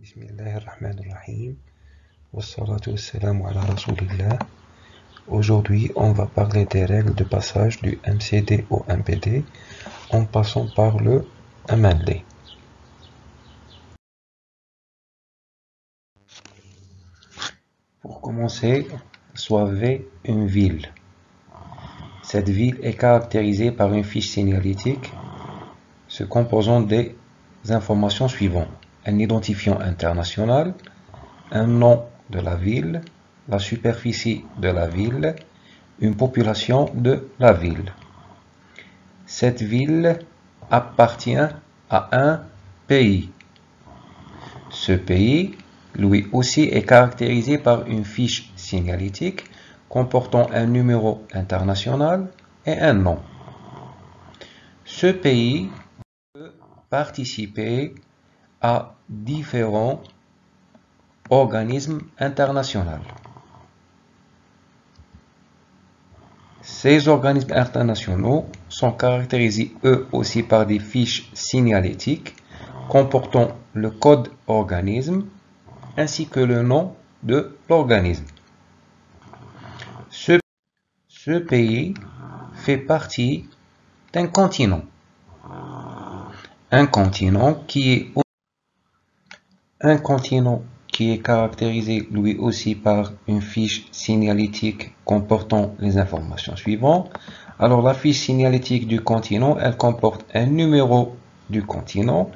Bismillahirrahmanirrahim. Wassalatu wassalamu ala rasulillah. Aujourd'hui, on va parler des règles de passage du MCD au MPD en passant par le MLD. Pour commencer, soyez une ville. Cette ville est caractérisée par une fiche signalétique se composant des informations suivantes: un identifiant international, un nom de la ville, la superficie de la ville, une population de la ville. Cette ville appartient à un pays. Ce pays, lui aussi, est caractérisé par une fiche signalétique comportant un numéro international et un nom. Ce pays peut participer à différents organismes internationaux. Ces organismes internationaux sont caractérisés eux aussi par des fiches signalétiques comportant le code organisme ainsi que le nom de l'organisme. Ce pays fait partie d'un continent. Un continent qui est caractérisé lui aussi par une fiche signalétique comportant les informations suivantes. Alors la fiche signalétique du continent, elle comporte un numéro du continent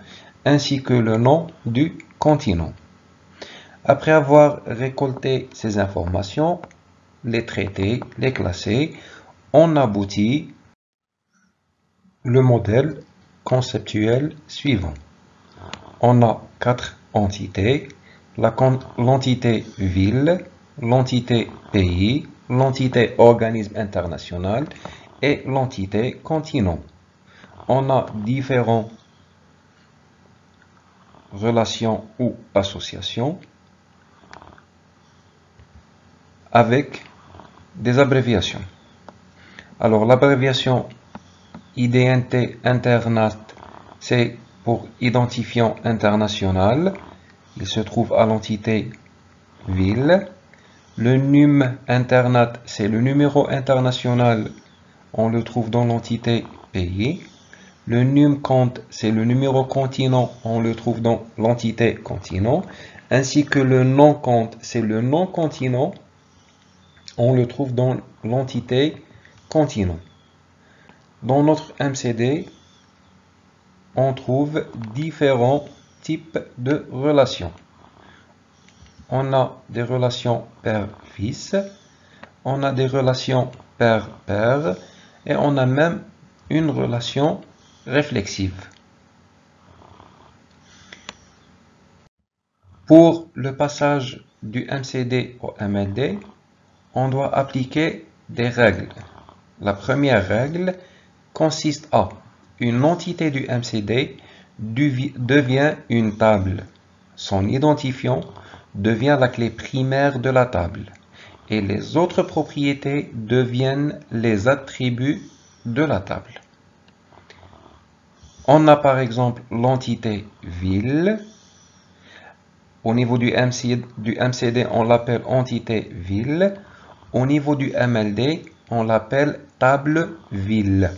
ainsi que le nom du continent. Après avoir récolté ces informations, les traiter, les classer, on aboutit le modèle conceptuel suivant. On a 4 entités: l'entité ville, l'entité pays, l'entité organisme international et l'entité continent. On a différentes relations ou associations avec des abréviations. Alors l'abréviation IDNT Internat, c'est pour identifiant international. Il se trouve à l'entité ville. Le NUM Internat, c'est le numéro international. On le trouve dans l'entité pays. Le NUM Compte, c'est le numéro continent. On le trouve dans l'entité continent. Ainsi que le nom compte, c'est le nom continent. On le trouve dans l'entité continent. Dans notre MCD, on trouve différents types de relations. On a des relations père-fils, on a des relations père-père et on a même une relation réflexive. Pour le passage du MCD au MLD, on doit appliquer des règles. La première règle consiste à: une entité du MCD devient une table. Son identifiant devient la clé primaire de la table. Et les autres propriétés deviennent les attributs de la table. On a par exemple l'entité ville. Au niveau du MCD, on l'appelle entité ville. Au niveau du MLD, on l'appelle table ville.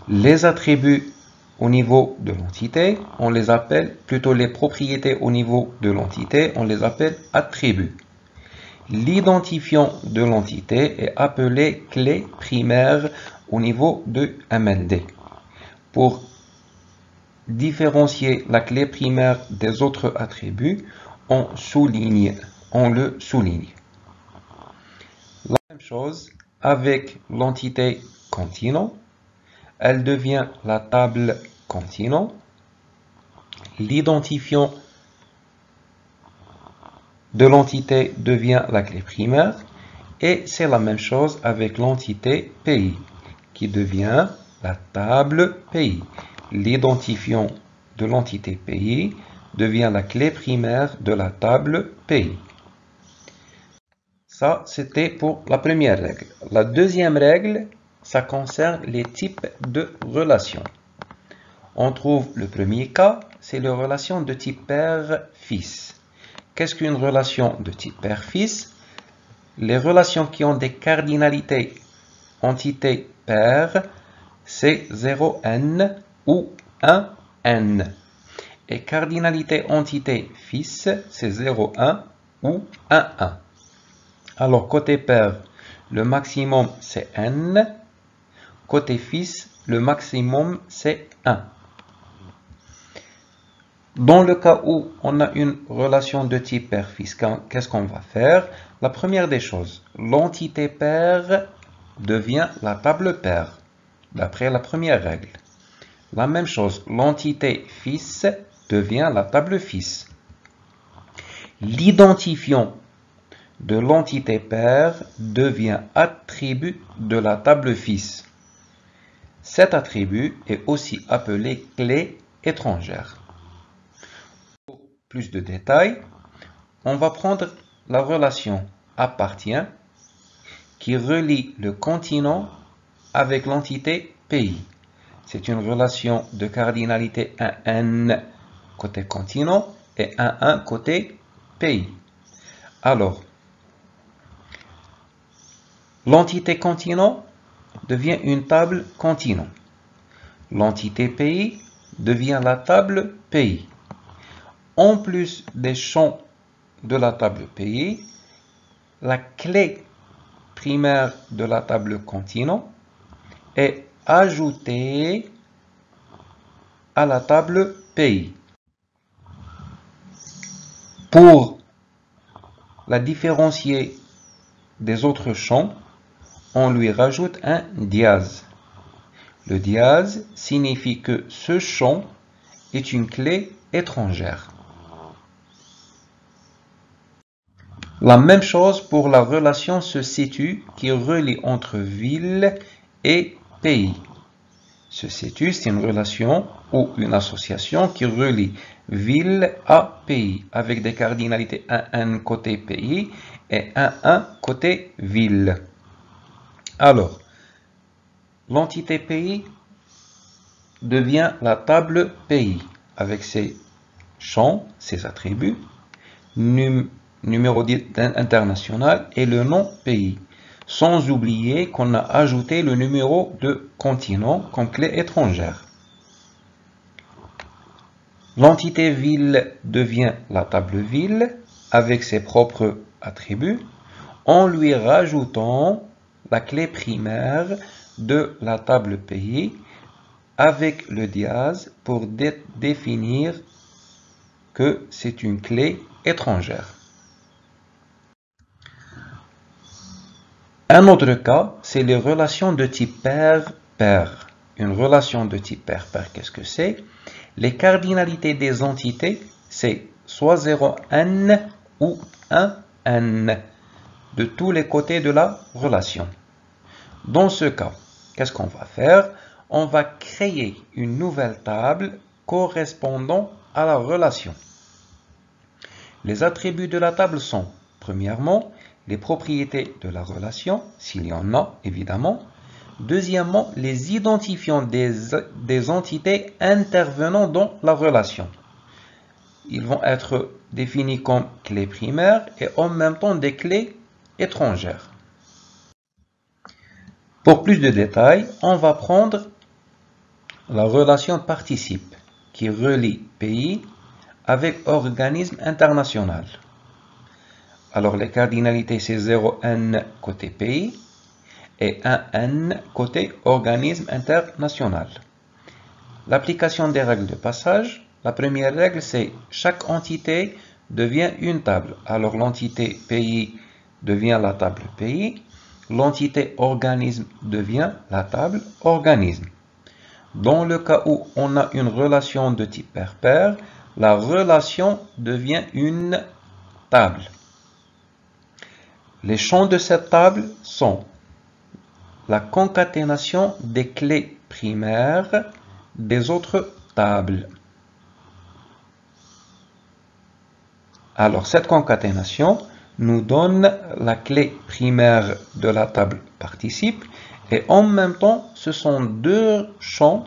Les attributs au niveau de l'entité, on les appelle, plutôt les propriétés au niveau de l'entité, on les appelle attributs. L'identifiant de l'entité est appelé clé primaire au niveau de MLD. Pour différencier la clé primaire des autres attributs, on le souligne. La même chose avec l'entité continent. Elle devient la table continent. L'identifiant de l'entité devient la clé primaire. Et c'est la même chose avec l'entité pays, qui devient la table pays. L'identifiant de l'entité pays devient la clé primaire de la table pays. Ça, c'était pour la première règle. La deuxième règle, ça concerne les types de relations. on trouve le premier cas, c'est la relation de type père-fils. Qu'est-ce qu'une relation de type père-fils? Les relations qui ont des cardinalités entité paire, c'est 0n ou 1n. Et cardinalité entité fils, c'est 0,1 ou 1,1. Alors, côté paire, le maximum, c'est n. Côté fils, le maximum, c'est 1. Dans le cas où on a une relation de type paire-fils, qu'est-ce qu'on va faire? La première des choses, l'entité paire devient la table paire, d'après la première règle. La même chose, l'entité fils devient la table fils. L'identifiant de l'entité paire devient attribut de la table fils. Cet attribut est aussi appelé clé étrangère. Pour plus de détails, on va prendre la relation appartient qui relie le continent avec l'entité pays. C'est une relation de cardinalité 1n côté continent et 1,1 côté pays. Alors, l'entité continent devient une table continent. L'entité pays devient la table pays. En plus des champs de la table pays, la clé primaire de la table continent est ajoutée à la table pays. Pour la différencier des autres champs, on lui rajoute un dièse. Le dièse signifie que ce champ est une clé étrangère. La même chose pour la relation se situe qui relie entre ville et pays. Se situe, c'est une relation ou une association qui relie ville à pays avec des cardinalités 1n côté pays et 1,1 côté ville. Alors, l'entité pays devient la table pays avec ses champs, ses attributs, numéro international et le nom pays. Sans oublier qu'on a ajouté le numéro de continent comme clé étrangère. L'entité ville devient la table ville avec ses propres attributs en lui rajoutant la clé primaire de la table pays avec le dièse pour définir que c'est une clé étrangère. Un autre cas, c'est les relations de type pair-pair. Une relation de type pair-pair, qu'est-ce que c'est? Les cardinalités des entités, c'est soit 0n ou 1n de tous les côtés de la relation. Dans ce cas, qu'est-ce qu'on va faire? On va créer une nouvelle table correspondant à la relation. Les attributs de la table sont, premièrement, les propriétés de la relation, s'il y en a, évidemment. Deuxièmement, les identifiants des entités intervenant dans la relation. Ils vont être définis comme clés primaires et en même temps des clés étrangères. Pour plus de détails, on va prendre la relation participe qui relie pays avec organisme international. Alors les cardinalités c'est 0n côté pays et 1n côté organisme international. L'application des règles de passage, la première règle c'est chaque entité devient une table. Alors l'entité pays devient la table pays, l'entité organisme devient la table organisme. Dans le cas où on a une relation de type pair-pair, la relation devient une table. Les champs de cette table sont la concaténation des clés primaires des autres tables. Alors, cette concaténation nous donne la clé primaire de la table participe et en même temps, ce sont deux champs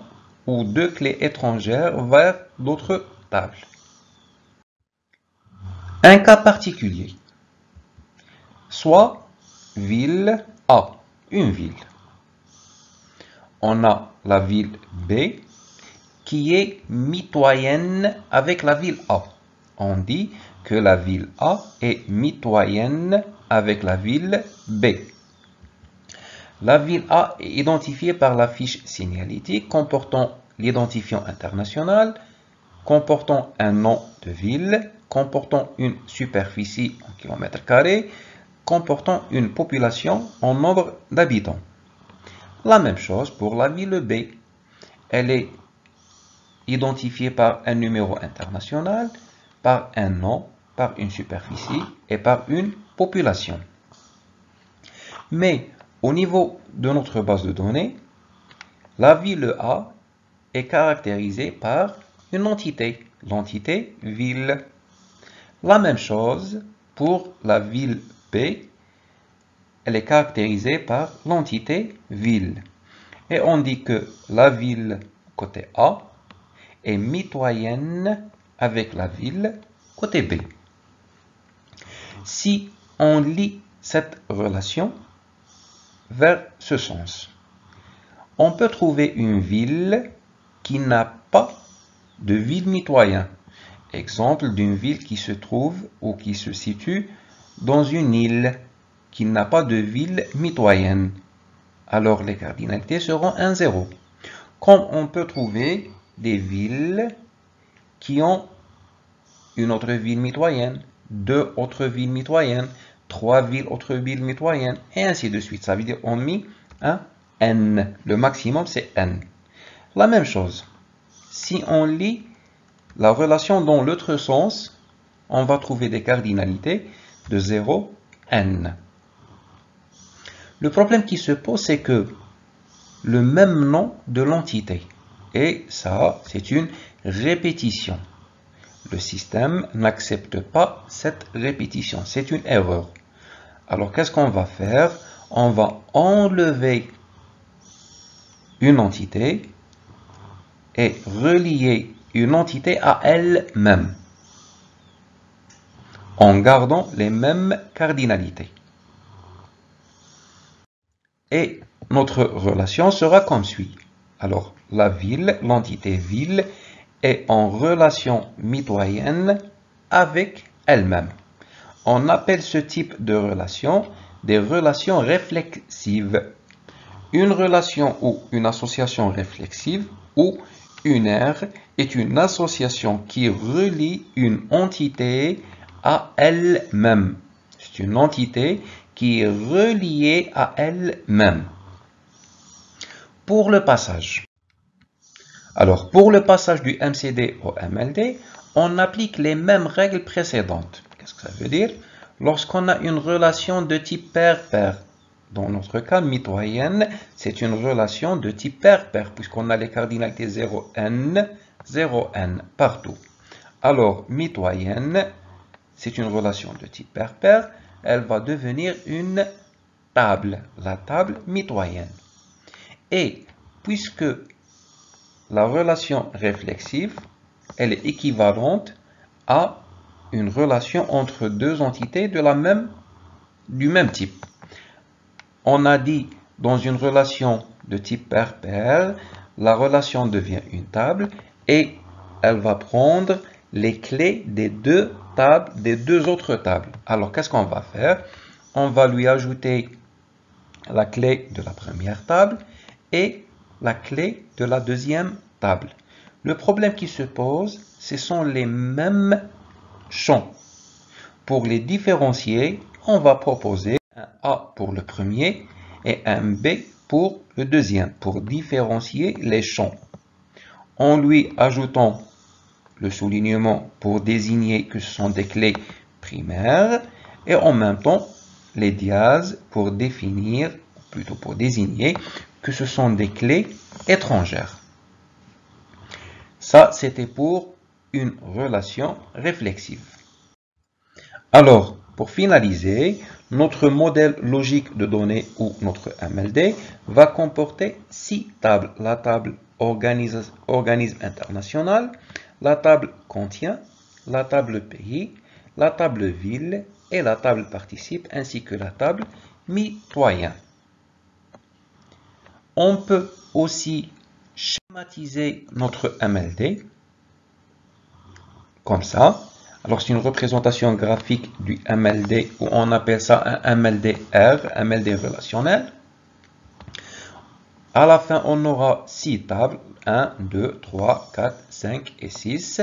ou deux clés étrangères vers d'autres tables. Un cas particulier. Soit ville A, une ville. On a la ville B qui est mitoyenne avec la ville A. On dit que la ville A est mitoyenne avec la ville B. La ville A est identifiée par la fiche signalétique comportant l'identifiant international, comportant un nom de ville, comportant une superficie en kilomètres carrés, comportant une population en nombre d'habitants. La même chose pour la ville B. Elle est identifiée par un numéro international, par un nom, par une superficie et par une population. Mais au niveau de notre base de données, la ville A est caractérisée par une entité, l'entité ville. La même chose pour la ville B, elle est caractérisée par l'entité ville. Et on dit que la ville côté A est mitoyenne avec la ville côté B. Si on lit cette relation vers ce sens, on peut trouver une ville qui n'a pas de ville mitoyen. Exemple d'une ville qui se trouve ou qui se situe dans une île qui n'a pas de ville mitoyenne. Alors les cardinalités seront 1, 0. Comme on peut trouver des villes qui ont une autre ville mitoyenne, deux autres villes mitoyennes, trois villes autres villes mitoyennes, et ainsi de suite. Ça veut dire on met un n. Le maximum c'est n. La même chose. Si on lit la relation dans l'autre sens, on va trouver des cardinalités de 0, n. Le problème qui se pose, c'est que le même nom de l'entité, et ça, c'est une répétition. Le système n'accepte pas cette répétition, c'est une erreur. Alors, qu'est-ce qu'on va faire? On va enlever une entité et relier une entité à elle-même en gardant les mêmes cardinalités. Et notre relation sera comme suit. Alors, la ville, l'entité ville, est en relation mitoyenne avec elle-même. On appelle ce type de relation des relations réflexives. Une relation ou une association réflexive ou une aire est une association qui relie une entité à elle-même. C'est une entité qui est reliée à elle-même. Pour le passage. Alors, pour le passage du MCD au MLD, on applique les mêmes règles précédentes. Qu'est-ce que ça veut dire? Lorsqu'on a une relation de type pair-pair, dans notre cas mitoyenne, c'est une relation de type pair-pair, puisqu'on a les cardinalités 0n, 0n partout. Alors, mitoyenne, c'est une relation de type pair-pair, elle va devenir une table, la table mitoyenne. Et puisque la relation réflexive, elle est équivalente à une relation entre deux entités du même type. On a dit dans une relation de type pair-pair, la relation devient une table et elle va prendre les clés des deux tables, des deux autres tables. Alors, qu'est-ce qu'on va faire? On va lui ajouter la clé de la première table et la clé de la deuxième table. Le problème qui se pose, ce sont les mêmes champs. Pour les différencier, on va proposer un A pour le premier et un B pour le deuxième, pour différencier les champs. En lui ajoutant le soulignement pour désigner que ce sont des clés primaires et en même temps les dièses pour définir, plutôt pour désigner que ce sont des clés étrangères. Ça, c'était pour une relation réflexive. Alors, pour finaliser, notre modèle logique de données ou notre MLD va comporter 6 tables. La table organisme international. La table contient la table pays, la table ville et la table participe ainsi que la table mitoyen. On peut aussi schématiser notre MLD comme ça. Alors c'est une représentation graphique du MLD où on appelle ça un MLDR, MLD relationnel. À la fin, on aura 6 tables, 1, 2, 3, 4, 5 et 6.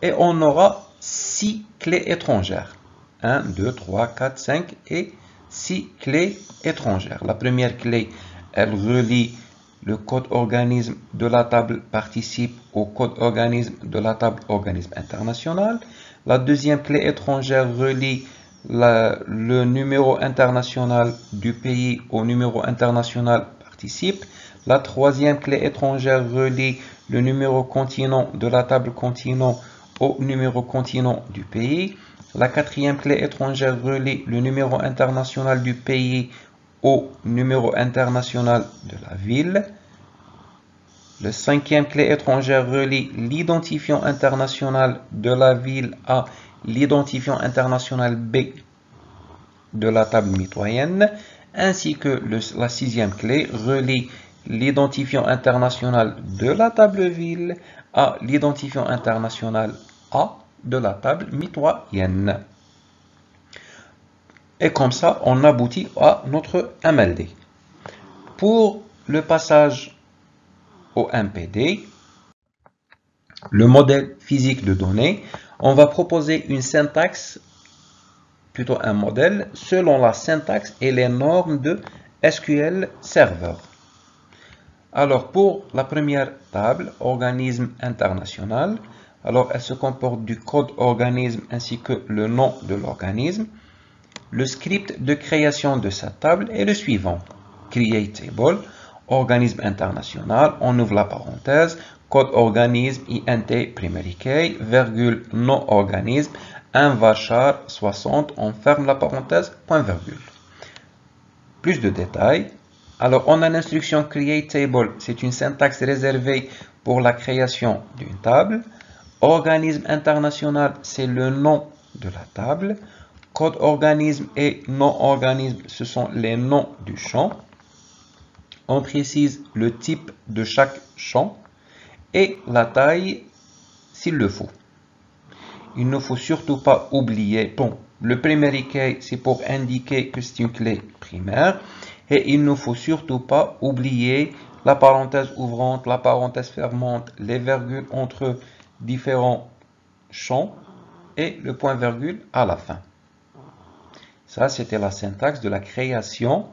Et on aura 6 clés étrangères. 1, 2, 3, 4, 5 et 6 clés étrangères. La première clé, elle relie le code organisme de la table participe au code organisme de la table organisme international. La deuxième clé étrangère relie le numéro international du pays au numéro international participe. La troisième clé étrangère relie le numéro continent de la table continent au numéro continent du pays. La quatrième clé étrangère relie le numéro international du pays au numéro international de la ville. Le cinquième clé étrangère relie l'identifiant international de la ville à l'identifiant international B de la table mitoyenne, ainsi que la sixième clé relie l'identifiant international de la table ville à l'identifiant international A de la table mitoyenne. Et comme ça, on aboutit à notre MLD. Pour le passage au MPD, le modèle physique de données, on va proposer une syntaxe, plutôt un modèle, selon la syntaxe et les normes de SQL Server. Alors, pour la première table, organisme international, alors elle se comporte du code organisme ainsi que le nom de l'organisme. Le script de création de cette table est le suivant. Create table, organisme international, on ouvre la parenthèse, code organisme int primary key, virgule nom organisme, un varchar 60, on ferme la parenthèse, point virgule. Plus de détails. Alors, on a l'instruction create table, c'est une syntaxe réservée pour la création d'une table. Organisme international, c'est le nom de la table. Code organisme et nom organisme, ce sont les noms du champ. On précise le type de chaque champ et la taille s'il le faut. Il ne faut surtout pas oublier, bon, le primary key, c'est pour indiquer que c'est une clé primaire. Et il ne faut surtout pas oublier la parenthèse ouvrante, la parenthèse fermante, les virgules entre différents champs et le point virgule à la fin. Ça, c'était la syntaxe de la création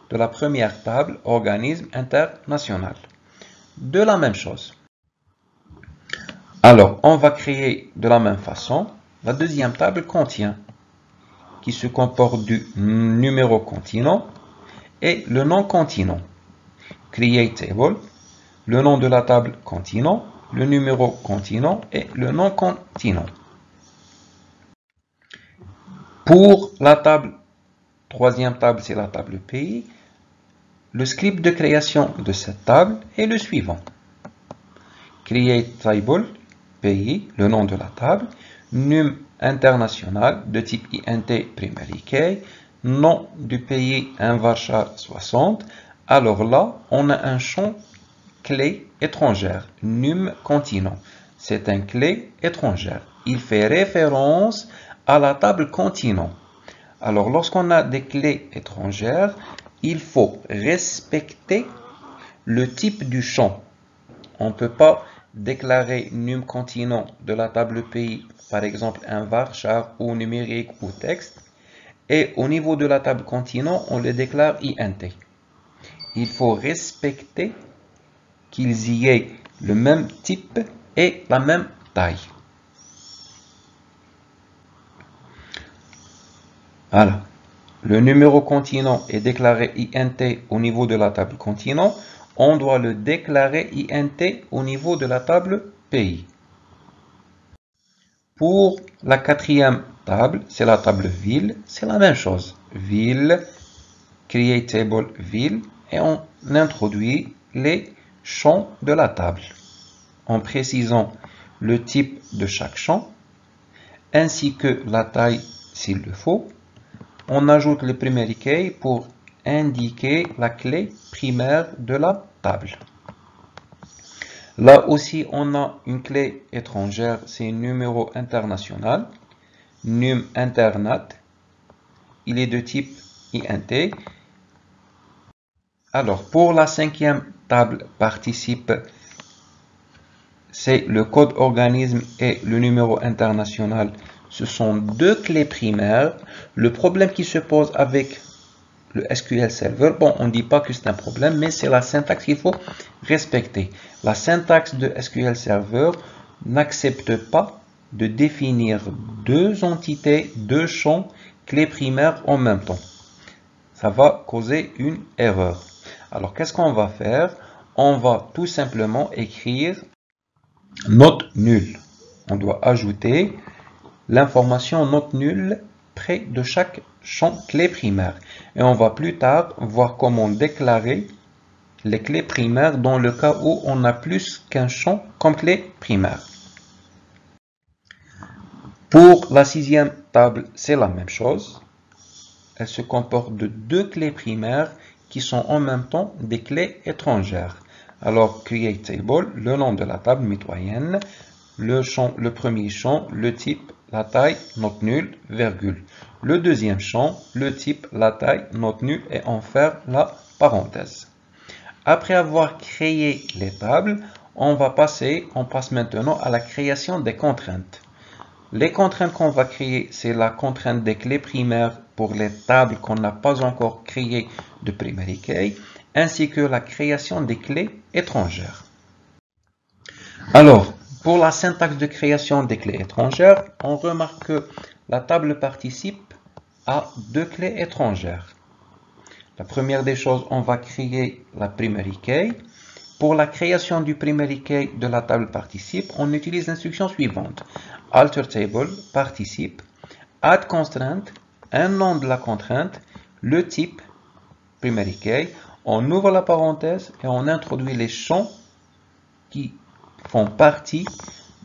de la première table organisme international. De la même chose. Alors, on va créer de la même façon la deuxième table contient, qui se comporte du numéro continent et le nom continent. Create table, le nom de la table continent, le numéro continent et le nom continent. Pour la table, troisième table, c'est la table pays. Le script de création de cette table est le suivant. Create table, pays, le nom de la table, num international de type int primary key, nom du pays un varchar 60. Alors là, on a un champ clé étrangère, num continent. C'est un clé étrangère. Il fait référence à la table continent. Alors, lorsqu'on a des clés étrangères, il faut respecter le type du champ. On ne peut pas déclarer num continent de la table pays, par exemple un varchar ou numérique ou texte. Et au niveau de la table continent, on le déclare int. Il faut respecter qu'ils y aient le même type et la même taille. Voilà. Le numéro continent est déclaré int au niveau de la table continent. On doit le déclarer int au niveau de la table pays. Pour la quatrième table, c'est la table ville. C'est la même chose. Ville, create table ville. Et on introduit les champs de la table, en précisant le type de chaque champ, ainsi que la taille s'il le faut. On ajoute le primary key pour indiquer la clé primaire de la table. Là aussi, on a une clé étrangère, c'est un numéro international, num internat. Il est de type INT. Alors, pour la cinquième table participe, c'est le code organisme et le numéro international. Ce sont deux clés primaires. Le problème qui se pose avec le SQL Server, bon, on ne dit pas que c'est un problème, mais c'est la syntaxe qu'il faut respecter. La syntaxe de SQL Server n'accepte pas de définir deux entités, deux champs clés primaires en même temps. Ça va causer une erreur. Alors, qu'est-ce qu'on va faire? On va tout simplement écrire note nulle. On doit ajouter l'information note nulle près de chaque champ clé primaire. Et on va plus tard voir comment déclarer les clés primaires dans le cas où on a plus qu'un champ comme clé primaire. Pour la sixième table, c'est la même chose. Elle se comporte de deux clés primaires qui sont en même temps des clés étrangères. Alors, create table, le nom de la table mitoyenne, le premier champ, le type, la taille, note nulle, virgule. Le deuxième champ, le type, la taille, note nulle et on ferme la parenthèse. Après avoir créé les tables, on passe maintenant à la création des contraintes. Les contraintes qu'on va créer, c'est la contrainte des clés primaires pour les tables qu'on n'a pas encore créées de primary key, ainsi que la création des clés étrangères. Alors, pour la syntaxe de création des clés étrangères, on remarque que la table participe à deux clés étrangères. La première des choses, on va créer la primary key. Pour la création du primary key de la table participe, on utilise l'instruction suivante. Alter table participe, add constraint, un nom de la contrainte, le type primary key. On ouvre la parenthèse et on introduit les champs qui font partie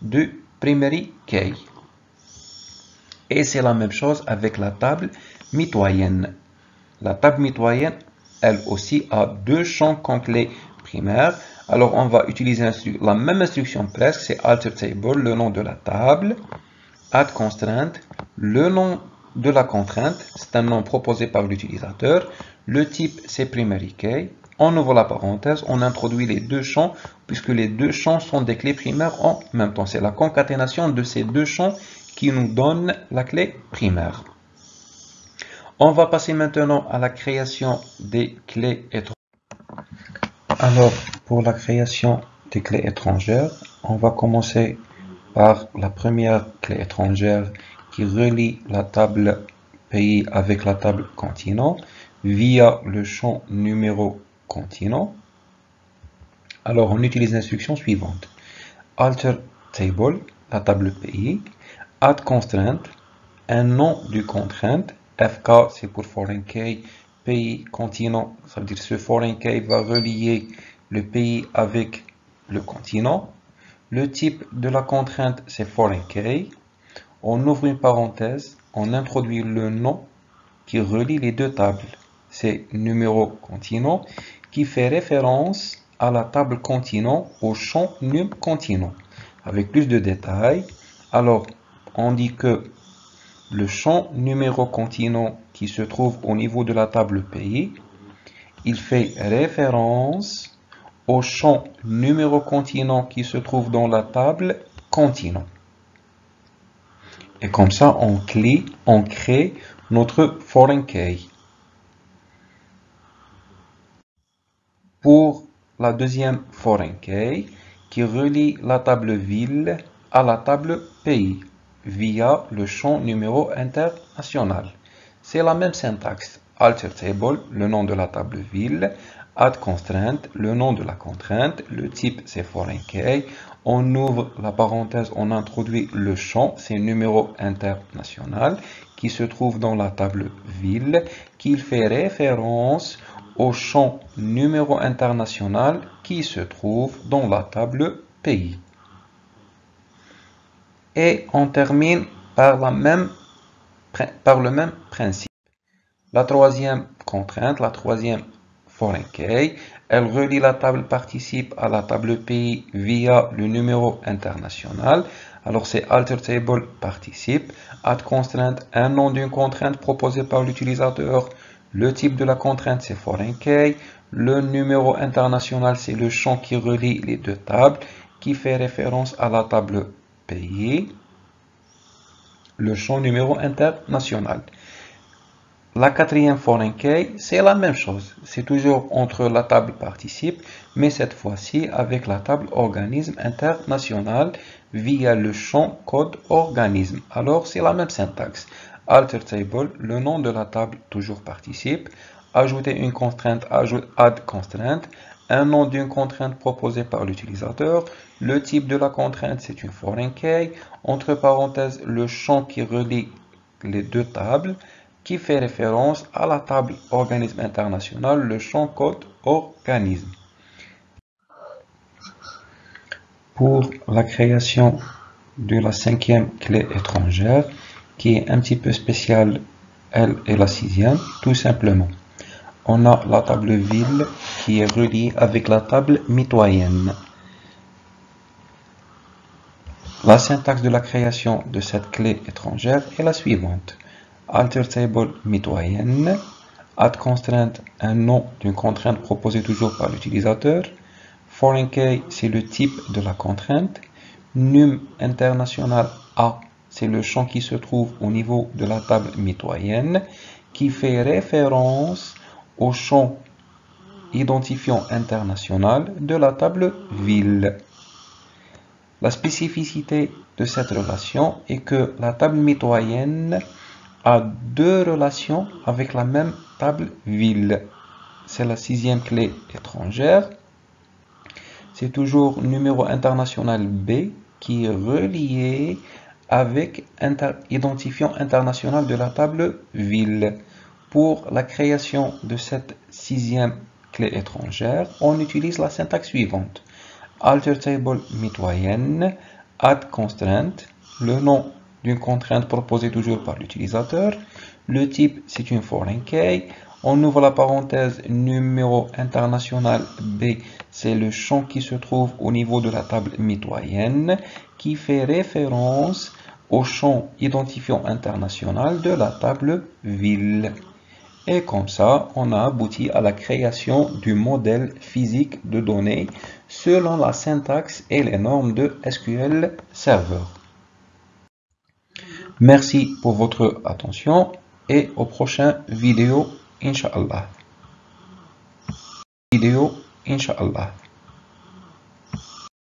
du primary key. Et c'est la même chose avec la table mitoyenne. La table mitoyenne, elle aussi, a deux champs comme clés primaires. Alors, on va utiliser la même instruction presque, c'est alter table, le nom de la table, add constraint, le nom de la contrainte, c'est un nom proposé par l'utilisateur, le type, c'est primary key. On ouvre la parenthèse, on introduit les deux champs, puisque les deux champs sont des clés primaires en même temps. C'est la concaténation de ces deux champs qui nous donne la clé primaire. On va passer maintenant à la création des clés étrangères. Alors, pour la création des clés étrangères, on va commencer par la première clé étrangère qui relie la table pays avec la table continent via le champ numéro continent. Alors, on utilise l'instruction suivante. Alter table, la table pays, add constraint, un nom du contrainte, FK c'est pour foreign key, pays, continent, ça veut dire ce foreign key va relier le pays avec le continent. Le type de la contrainte c'est foreign key. On ouvre une parenthèse, on introduit le nom qui relie les deux tables. C'est numéro continent qui fait référence à la table continent au champ num continent. Avec plus de détails, alors on dit que le champ numéro continent qui se trouve au niveau de la table pays, il fait référence au champ numéro continent qui se trouve dans la table continent. Et comme ça, on crée notre foreign key. Pour la deuxième foreign key qui relie la table ville à la table pays via le champ numéro international. C'est la même syntaxe. Alter table, le nom de la table ville, add constraint, le nom de la contrainte, le type c'est foreign key. On ouvre la parenthèse, on introduit le champ, c'est numéro international qui se trouve dans la table ville, qui fait référence au champ numéro international qui se trouve dans la table pays. Et on termine par le même principe. La troisième contrainte, la troisième foreign key, elle relie la table participe à la table pays via le numéro international. Alors c'est alter table participe, add constraint, un nom d'une contrainte proposée par l'utilisateur. Le type de la contrainte c'est foreign key. Le numéro international c'est le champ qui relie les deux tables, qui fait référence à la table pays. Le champ numéro international. La quatrième foreign key, c'est la même chose. C'est toujours entre la table participe, mais cette fois-ci avec la table organisme international via le champ code organisme. Alors, c'est la même syntaxe. Alter table, le nom de la table, toujours participe. Ajouter une contrainte, add constraint. Un nom d'une contrainte proposée par l'utilisateur. Le type de la contrainte, c'est une foreign key. Entre parenthèses, le champ qui relie les deux tables, qui fait référence à la table organisme international, le champ code organisme. Pour la création de la cinquième clé étrangère, qui est un petit peu spéciale, elle est la sixième, tout simplement. On a la table ville qui est reliée avec la table mitoyenne. La syntaxe de la création de cette clé étrangère est la suivante. Alter table mitoyenne, add constraint, un nom d'une contrainte proposée toujours par l'utilisateur. Foreign key, c'est le type de la contrainte. Num international A, c'est le champ qui se trouve au niveau de la table mitoyenne, qui fait référence au champ identifiant international de la table ville. La spécificité de cette relation est que la table mitoyenne a deux relations avec la même table ville. C'est la sixième clé étrangère. C'est toujours numéro international B qui est relié avec identifiant international de la table ville. Pour la création de cette sixième clé étrangère, on utilise la syntaxe suivante. Alter table mitoyenne, add constraint, le nom d'une contrainte proposée toujours par l'utilisateur. Le type, c'est une foreign key. On ouvre la parenthèse, numéro international B, c'est le champ qui se trouve au niveau de la table mitoyenne, qui fait référence au champ identifiant international de la table ville. Et comme ça, on a abouti à la création du modèle physique de données selon la syntaxe et les normes de SQL Server. Merci pour votre attention et aux prochaines vidéos, Inch'Allah.